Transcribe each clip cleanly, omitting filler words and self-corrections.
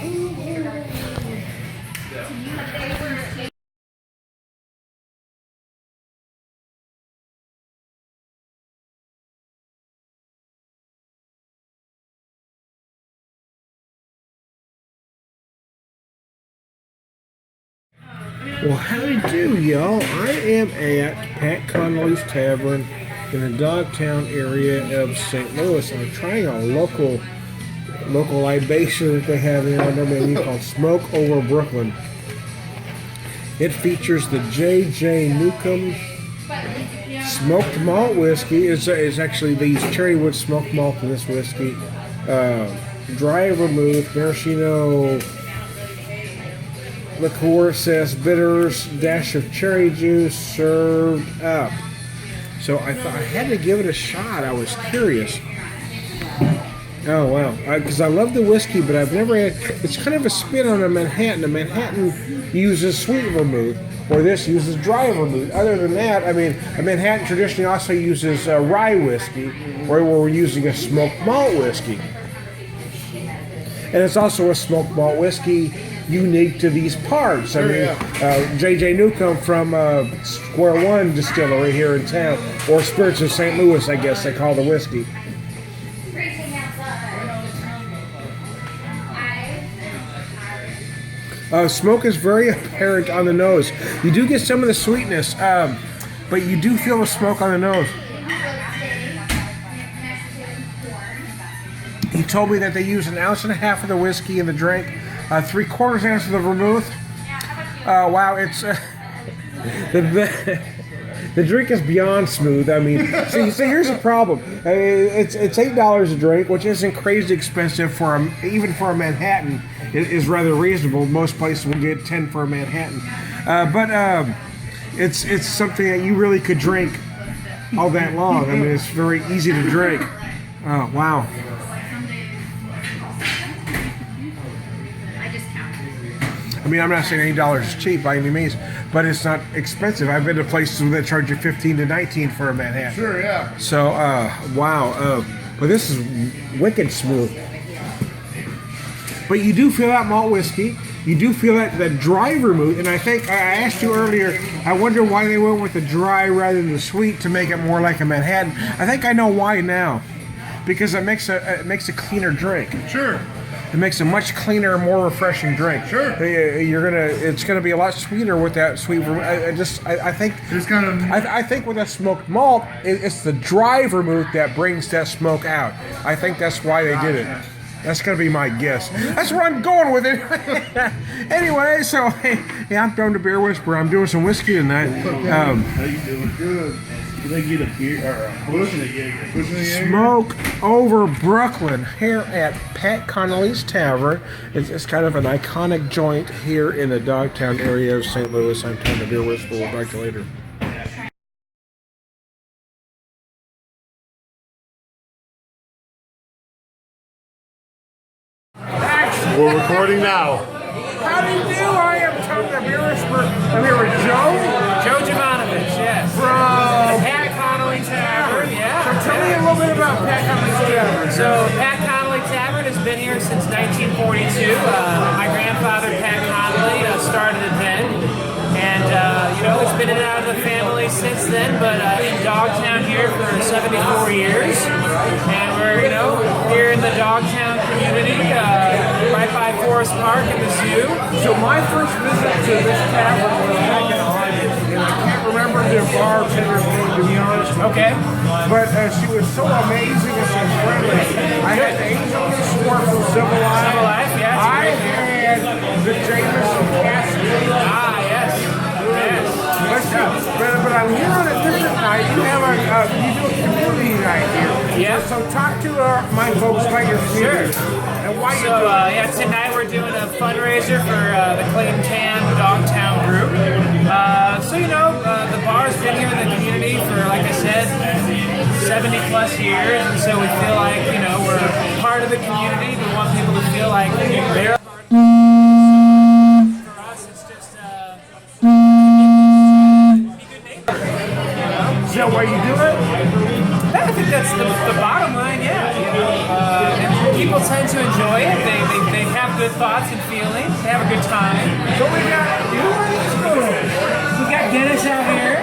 Well, how do you do, y'all? I am at Pat Connolly's Tavern in the Dogtown area of St. Louis. I'm trying a local libation that they have here on their menu called Smoke Over Brooklyn. It features the J.J. Newcomb smoked malt whiskey. It's actually they use cherrywood smoked malt in this whiskey. Dry vermouth, maraschino liqueur, says bitters, dash of cherry juice served up. So I thought I had to give it a shot. I was curious. Oh wow, because I love the whiskey, but I've never had. It's kind of a spin on a Manhattan. A Manhattan uses sweet vermouth, or this uses dry vermouth. Other than that, I mean, a Manhattan traditionally also uses rye whiskey, where we're using a smoked malt whiskey, and it's also a smoked malt whiskey unique to these parts. I mean, J.J. Newcomb from Square One Distillery here in town, or Spirits of St. Louis, I guess they call the whiskey. Smoke is very apparent on the nose. You do get some of the sweetness, but you do feel the smoke on the nose. He told me that they use 1.5 ounces of the whiskey in the drink, 3/4 ounce of the vermouth. Wow, it's the drink is beyond smooth. I mean, see, here's the problem. It's $8 a drink, which isn't crazy expensive for even for a Manhattan. It is rather reasonable. Most places will get 10 for a Manhattan, but it's something that you really could drink all that long. I mean, it's very easy to drink. Oh wow. I mean, I'm not saying $8 is cheap by any means, but it's not expensive. I've been to places that charge you $15 to $19 for a Manhattan. Sure, yeah. So, wow. But this is wicked smooth. But you do feel that malt whiskey. You do feel that dry vermouth. And I think, I asked you earlier, I wonder why they went with the dry rather than the sweet to make it more like a Manhattan. I think I know why now. Because it makes a cleaner drink. Sure. It makes a much cleaner, more refreshing drink. Sure. It's gonna be a lot sweeter with that sweet vermouth. I think it's kind of. I think with a smoked malt, it's the dry vermouth that brings that smoke out. I think that's why they did it. That's gonna be my guess. That's where I'm going with it. Anyway, so hey, I'm throwing the beer whisperer. I'm doing some whiskey tonight. How you doing? Good. Did they get a beer or a push in the Jaeger? Smoke Over Brooklyn here at Pat Connolly's Tavern. It's kind of an iconic joint here in the Dogtown area of St. Louis. I'm Tom the Beer Whisperer. We'll back to you later. We're recording now. How do you do? I am Tom the Beer Whisperer. I'm here with Joe Jovanovich, yes. from Pat Connolly Tavern, yeah. So tell me a little bit about Pat Connolly Tavern. So Pat Connolly Tavern has been here since 1942. My grandfather, Pat Connolly, started it then. And, it's been in and out of the family since then, but in Dogtown here for 74 years. And we're, here in the Dogtown community, right by Forest Park and the zoo. So my first visit to this tavern was back in August, and I can't remember the bartender's name, to be honest. Okay. But she was so amazing and so friendly. I had the Angel Sword from Civil Life. Civil Life, yes. I had the Jameson Cascade. Ah, yes. Yes. But I'm here on a different night. You have you do a community night here. Yeah. So talk to my folks about your community. Sure. And why So, tonight we're doing a fundraiser for the Clayton Tan Dogtown group. The bar's been here in the community for, like I said, 70 plus years, and so we feel like, we're part of the community. We want people to feel like they're a part of the community. For us, it's just be good neighbors. Is that why you do it? I think that's the bottom line, yeah. And people tend to enjoy it. They have good good thoughts and feelings. Have a good time. So we got We got Dennis out here.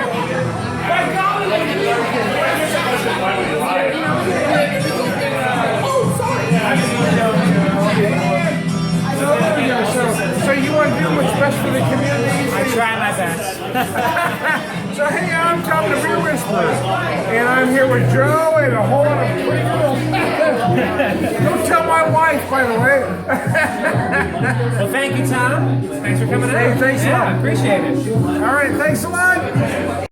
So you want to do what's best for the community? I try my best. So hey, I'm Tom the Beer Whisperer, and I'm here with Joe and a whole lot of pretty girls. Don't tell my wife, by the way. Well, thank you, Tom. Thanks for coming out. Hey, thanks a lot. Yeah, appreciate it. All right, thanks a lot.